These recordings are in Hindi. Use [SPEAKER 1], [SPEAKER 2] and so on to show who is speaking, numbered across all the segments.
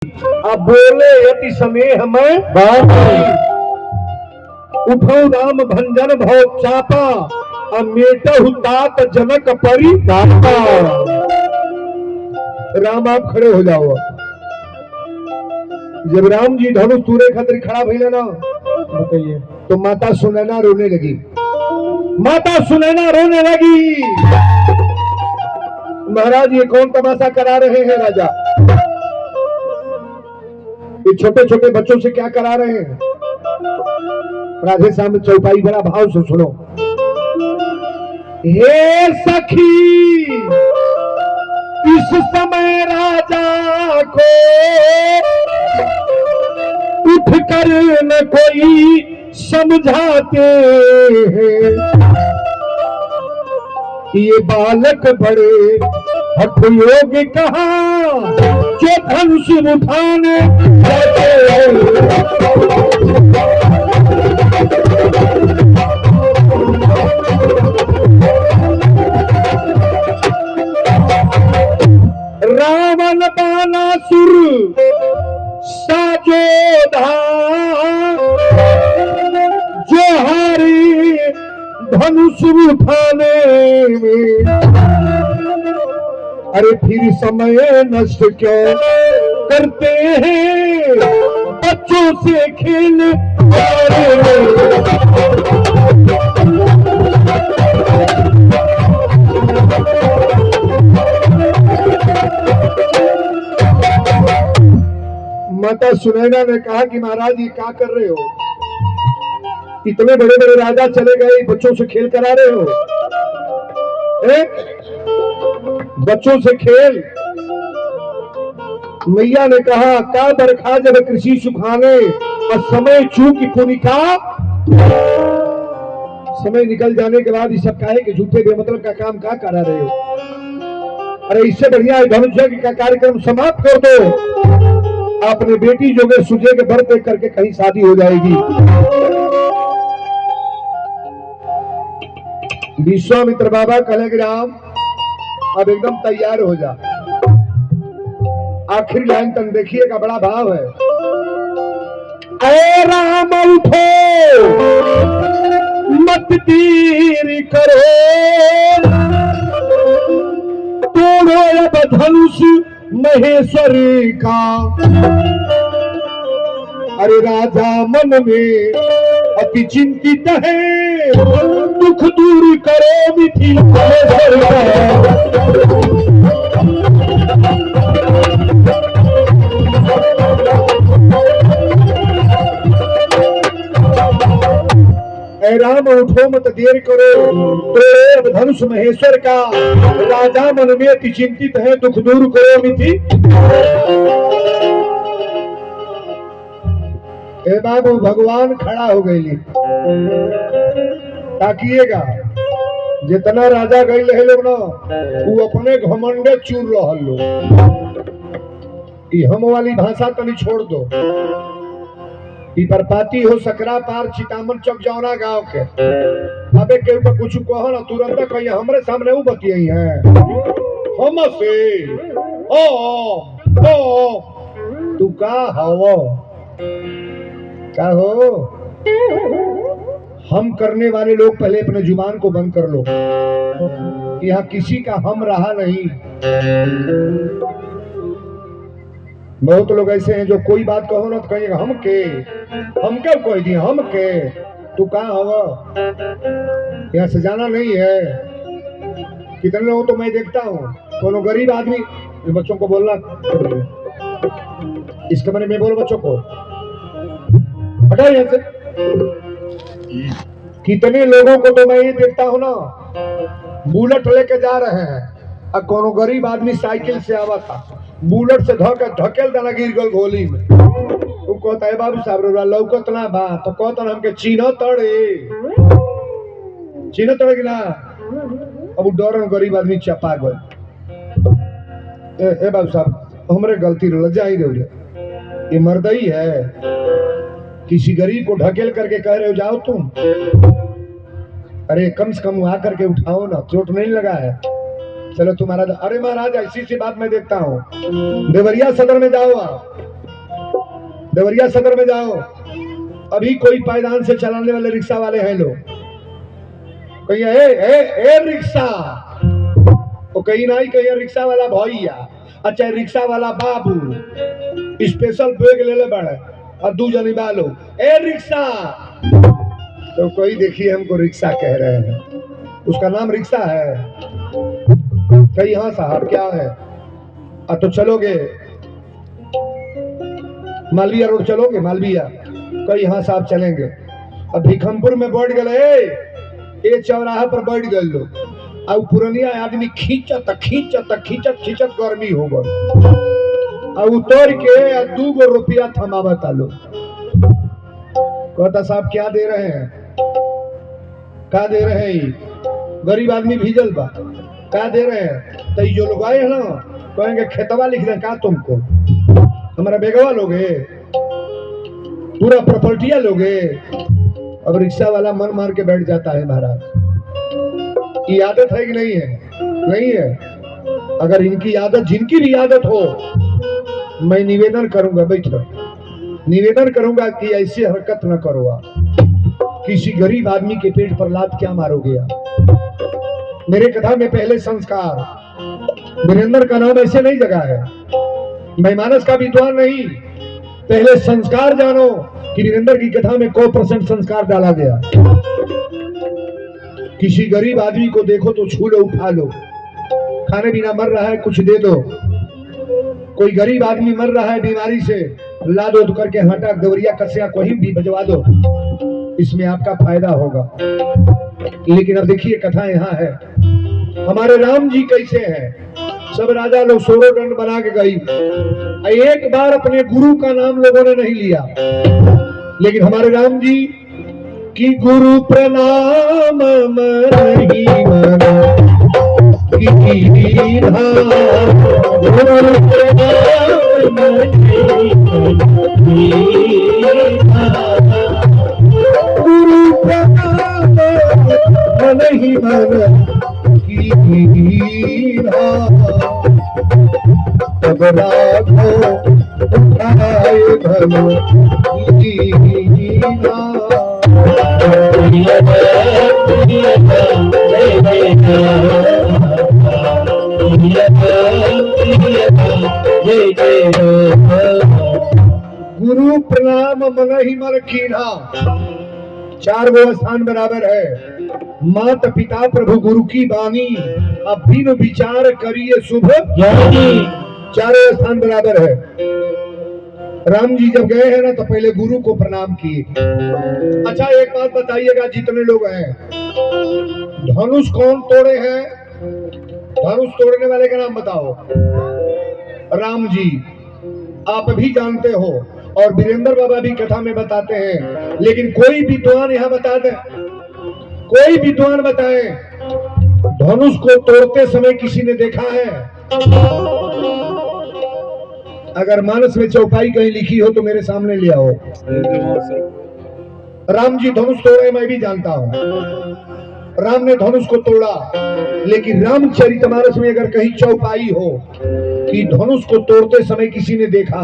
[SPEAKER 1] अब बोले यति स्नेह में उठो राम भंजन भव चापा मेटहु तात जनक परि दाता। राम आप खड़े हो जाओ। जब राम जी धनुष तूरे खातिर खड़ा भइले ना, बताइए, तो माता सुनैना रोने लगी। माता सुनैना रोने लगी, महाराज ये कौन तमाशा करा रहे हैं राजा? ये छोटे छोटे बच्चों से क्या करा रहे हैं? राधे श्याम चौपाई बड़ा भाव से सुनो। हे सखी इस समय राजा को उठ कर न कोई समझाते हैं, ये बालक बड़े हठयोग कहा जो धनुष उठाने जाते रावण बानासुर साजोधा जो हारी धनुष उठाने में, अरे फिर समय नष्ट क्यों करते हैं बच्चों से खेल। माता सुनैना ने कहा कि महाराज ये क्या कर रहे हो? इतने बड़े बड़े राजा चले गए, बच्चों से खेल करा रहे हो? बच्चों से खेल? मैया ने कहा का बरखा जब कृषि सुखाने और समय चूकी पुनिका। समय निकल जाने के बाद ये सब काहे के झूठे बेमतलब का काम क्या करा रहे हो? अरे इससे बढ़िया धनुष का कार्यक्रम समाप्त कर दो, अपने बेटी जोगे सुजे के भर देख करके कहीं शादी हो जाएगी। विश्वामित्र बाबा कहे राम अब एकदम तैयार हो जा। आखिरी लाइन तक देखिएगा, बड़ा भाव है। ऐ राम उठो मत देर करो, तोड़ो अब धनुष महेश्वरी का। अरे राजा मन में अति चिंतित है, दुख दूर करो मिथि महेश्वर ऐ राम उठो मत देर करो, तोड़ो अब धनुष महेश्वर का। राजा मन में अति चिंतित है, दुख दूर करो मिथि। हे बाबू भगवान खड़ा हो गई, ताकिएगा जितना राजा गई रहे लोग ना वो अपने घमंडे चूर रहा लोग। हम वाली भाषा तनी छोड़ दो। परपाती हो सकरा पार चितामन चौक जौना गांव के अबे के ऊपर कुछ कहो ना तुरंत कहीं हमरे सामने वो बतियाई है हम से ओ तू का हो क्या हो? हम करने वाले लोग पहले अपने जुबान को बंद कर लो। यहाँ किसी का हम रहा नहीं। बहुत लोग ऐसे हैं जो कोई बात कहो ना तो कहेंगे हम क्या कह दिए हम के। तू कहाँ हो? यहाँ से जाना नहीं है। कितने लोगों तो मैं देखता हूँ, कोनो गरीब आदमी बच्चों को बोलना इस कमरे में बोलो बच्चों को हटाओ यहाँ से। कितने लोगों को तो मैं ये देखता हूँ ना बुलेट लेके जा रहे हैं और कोनो गरीब आदमी साइकिल से आवा था, बुलेट से धकेल देना गिर गल गोली में। वो कहता है बाबू साहब लौकत ना बा तो कहता हमके चीनो तड़े कि ना। अब डर गरीब आदमी चपा गए। ए बाबू साहब हमरे गलती लज्जा ही रहो, ये मर्दई है। किसी गरीब को ढकेल करके कह रहे हो जाओ तुम, अरे कम से कम आकर के उठाओ ना, चोट नहीं लगा है। चलो तुम्हारा अरे महाराज ऐसी सी बात मैं देखता हूँ, देवरिया सदर में जाओ आप, देवरिया सदर में जाओ, अभी कोई पायदान से चलाने वाले रिक्शा वाले हैं लोग, कहीं ए रिक्शा, वो कहीं नहीं, कहीं रिक्शा वाला भैया, अच्छा रिक्शा वाला बाबू स्पेशल बैग ले ले बड़े और दू जनी बालो ए रिक्शा, तो कोई देखिए हमको रिक्शा कह रहे हैं, उसका नाम रिक्शा है। कहीं हाँ साहब क्या है, तो चलोगे मालविया रोड, चलोगे मालविया, कहीं हाँ साहब चलेंगे। अब भिखमपुर में बैठ गए, ये चौराहा पर बैठ गए लोग, अब पुरनिया आदमी खींचत खींचत खींचत खींचत गर्मी हो गई, अब उतर के 2 रुपया थमावत आलो, कहता साहब क्या दे रहे हैं, क्या दे रहे हैं, गरीब आदमी भीजल बा, क्या दे रहे हैं, तो जो लोग आए हैं ना कहेंगे खेतवा लिख दे का तुमको, हमारा बेगवा लोगे, पूरा प्रॉपर्टिया लोगे। अब रिक्शा वाला मन मार के बैठ जाता है महाराज, ये आदत है कि नहीं है? नहीं है। अगर इनकी आदत, जिनकी भी आदत हो, मैं निवेदन करूंगा, बैठो, निवेदन करूंगा कि ऐसी हरकत न करो आप, किसी गरीब आदमी के पेट पर लात क्या मारोगे आप। मेरे कथा में पहले संस्कार, वीरेंद्र का नाम ऐसे नहीं जगा है, मैं मानस का विद्वान नहीं, पहले संस्कार जानो कि वीरेंद्र की कथा में 1% संस्कार डाला गया। किसी गरीब आदमी को देखो तो छू लो, उठा लो, खाने बिना मर रहा है कुछ दे दो, कोई गरीब आदमी मर रहा है बीमारी से, ला दो तो करके हटा देवरिया कसिया कोई भी भिजवा दो, इसमें आपका फायदा होगा। लेकिन अब देखिए कथा यहाँ है, हमारे राम जी कैसे हैं, सब राजा लोग सोरो दंड बना के गई, एक बार अपने गुरु का नाम लोगों ने नहीं लिया, लेकिन हमारे राम जी की गुरु प्रणाम नहीं मना गुरु प्रणाम नहीं मना तब राखो उठाए धनो गुरु प्रणाम मन ही मन कीन्हा, 4 गो स्थान बराबर है, मात पिता प्रभु गुरु की बानी, अब बिन विचार करिए शुभ ज्ञानी, 4 स्थान बराबर है। राम जी जब गए हैं ना तो पहले गुरु को प्रणाम किए। अच्छा एक बात बताइएगा, जितने लोग हैं, धनुष कौन तोड़े हैं, धनुष तोड़ने वाले का नाम बताओ। राम जी, आप भी जानते हो और वीरेंद्र बाबा भी कथा में बताते हैं, लेकिन कोई विद्वान यहाँ बता दे, कोई विद्वान बताए धनुष को तोड़ते समय किसी ने देखा है? अगर मानस में चौपाई कहीं लिखी हो तो मेरे सामने ले आओ। राम जी धनुष तोड़े, मैं भी जानता हूं, राम ने धनुष को तोड़ा, लेकिन रामचरितमानस में अगर कहीं चौपाई हो कि धनुष को तोड़ते समय किसी ने देखा,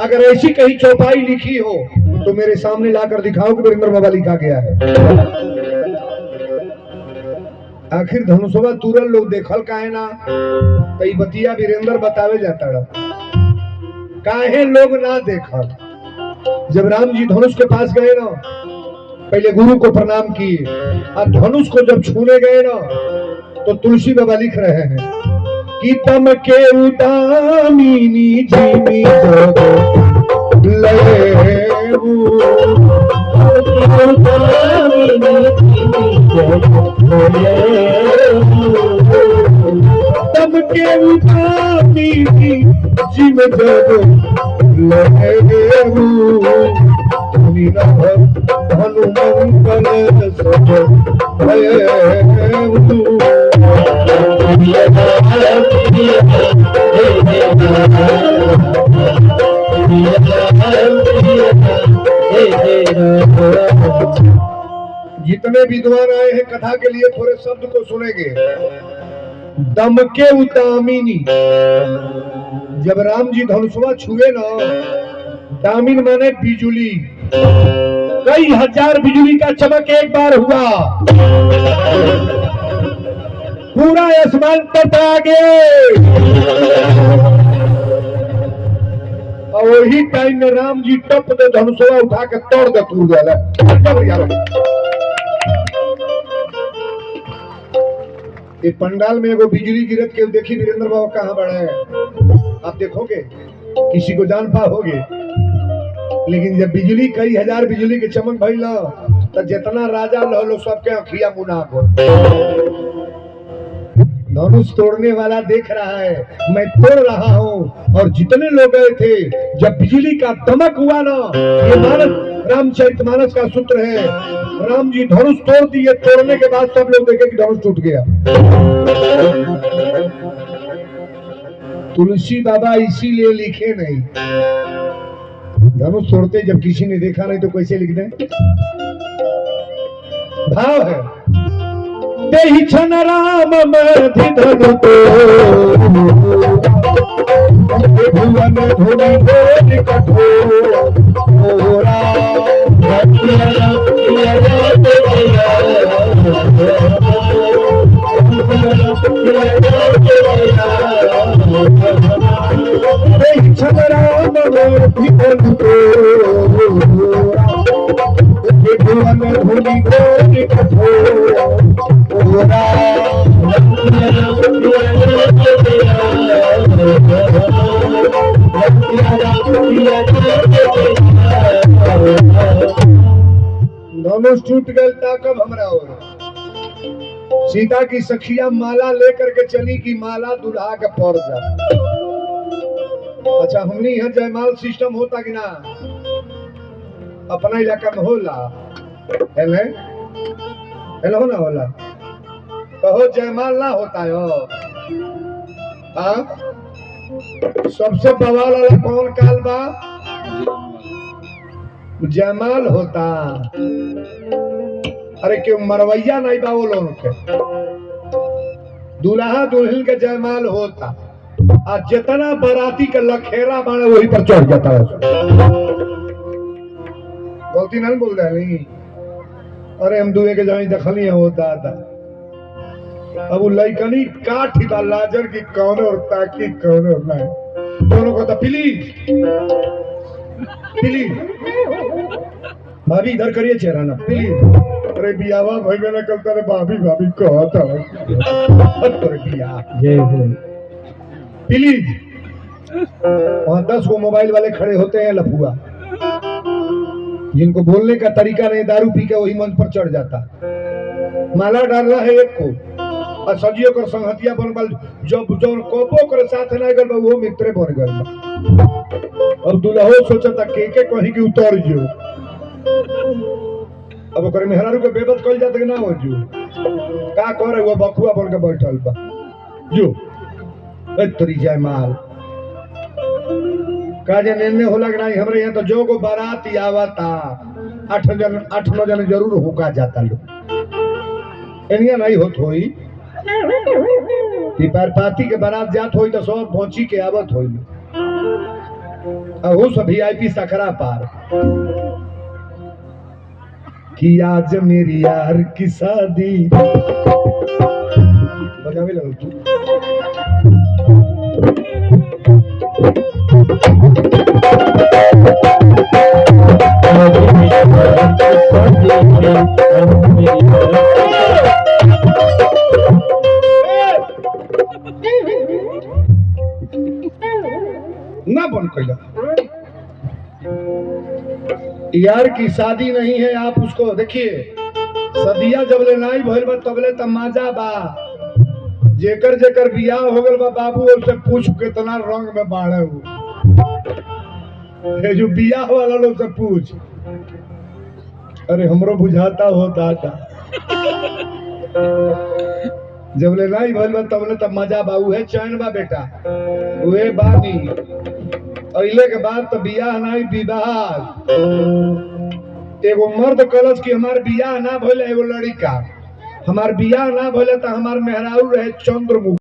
[SPEAKER 1] अगर ऐसी कहीं चौपाई लिखी हो तो मेरे सामने लाकर दिखाओ कि वीरेंद्र बाबा लिखा गया है। आखिर धनुषवा तुरल लोग देखल काहे ना, कई बतिया वीरेंद्र बतावे जाता रहा, काहे लोग ना देखल। जब राम जी धनुष के पास गए ना, पहले गुरु को प्रणाम किए, और धनुष को जब छूने गए ना तो तुलसी बाबा लिख रहे हैं कि तम के उदामिनी जीवी तम के उदामिनी जीव जग हनुमंगल सब जितने विद्वान आए हैं कथा के लिए थोड़े शब्द को सुनेंगे। दम के उदामिनी, जब राम जी धनुषवा छुए ना दामिन माने बिजुली, कई हजार बिजली का चमक एक बार हुआ, पूरा आसमान पर आ गए। और वही टाइम में राम जी टप दे धनुषवा उठा के तोड़ दे तूर गया। ये पंडाल में एगो बिजली गिरत के देखी वीरेंद्र बाबा कहाँ बढ़े, आप देखोगे किसी को जान पाओगे। लेकिन जब बिजली कई हजार बिजली के चमक भइल तो जितना राजा लो सबके अखिया मुना को धनुष तोड़ने वाला देख रहा है, मैं तोड़ रहा हूँ। और जितने लोग गए थे, जब बिजली का दमक हुआ ना, ये मानस रामचरितमानस का सूत्र है, राम जी धनुष तोड़ दिए, तोड़ने के बाद सब लोग देखे कि धनुष टूट गया। तुलसी बाबा इसीलिए लिखे नहीं, धनुष तोड़ते जब किसी ने देखा नहीं तो कैसे लिख दें। भाव है देहि छन राम मधि धनु भुवन धुनि बोल कठोरा देहि छन राम मधि धनु भुवन धुनि बोल कठोरा धनुष टूट गए ताकब हमरा और सीता की सखिया माला लेकर के चली कि माला दुल्हा के पड़ जा। अच्छा हमने यहाँ जयमाल सिस्टम होता कि ना, अपना इलाका में होला हेले हेलो ना होला, कहो जयमाल ना होता है। हाँ सबसे बवाल वाला कौन काल बा, जयमाल होता। अरे क्यों मरवैया नहीं बा वो लोग के, दूल्हा दुल्हन के जयमाल होता, और जितना बाराती का लखेरा बाड़ा वही पर चढ़ जाता है। गलती नहीं बोल रहे नहीं, अरे हम दुए के जानी दखली होता था। अब वो लइकनी काठ ही लाजर की कौन और ताकि कौन और नहीं, दोनों को तो प्लीज प्लीज भाभी इधर करिए चेहरा ना प्लीज। अरे बियावा भाई मैंने कल तेरे भाभी भाभी कहा था अरे बिया जय हो प्लीज। वहां 10 को मोबाइल वाले खड़े होते हैं लफुआ, जिनको बोलने का तरीका नहीं, दारू पी के वही मंच पर चढ़ जाता। माला डाल रहा है एक को और सजियो कर संगतिया बन गल, जब जो कोपो कर साथ ना गल वो मित्र बन गल। अब दुल्हो सोचता के कहीं की उतर जो, अब ओकर मेहरारू के बेबत कल जात के ना हो जो का करे, वो बकुआ बन के बैठल बा जो तरी जाय माल का जने होला कि नहीं। हमरे यहाँ तो जो को बारात आवता 8-9 जन जरूर होका जाता लोग, एनिया नहीं होत होई कि पाती के बारात जात होई तो सब पहुंची के आवत होई, और सब VIP सकरा पार कि आज मेरी यार की शादी बजावे लगल तू। ना बन कैला यार की शादी नहीं है, आप उसको देखिए सदिया जबले नाई भइल बा तबले तमाजा बा, जेकर जेकर बियाह हो गल बा बाबू उससे पूछ कितना रंग में बाढ़े हो, ये जो बियाह वाला लोग से पूछ। अरे हमरो बुझाता होता था जबले नाई भइल बा तबले तमाजा बा, उहे चैन बा बेटा, उहे बानी अइले के बाद तो बियाह नहीं विवाह। एगो मर्द कलश की हमार बियाह ना भइले, एगो लड़का हमार बियाह ना भइले तो हमार मेहरारू रहे चंद्रमुखी।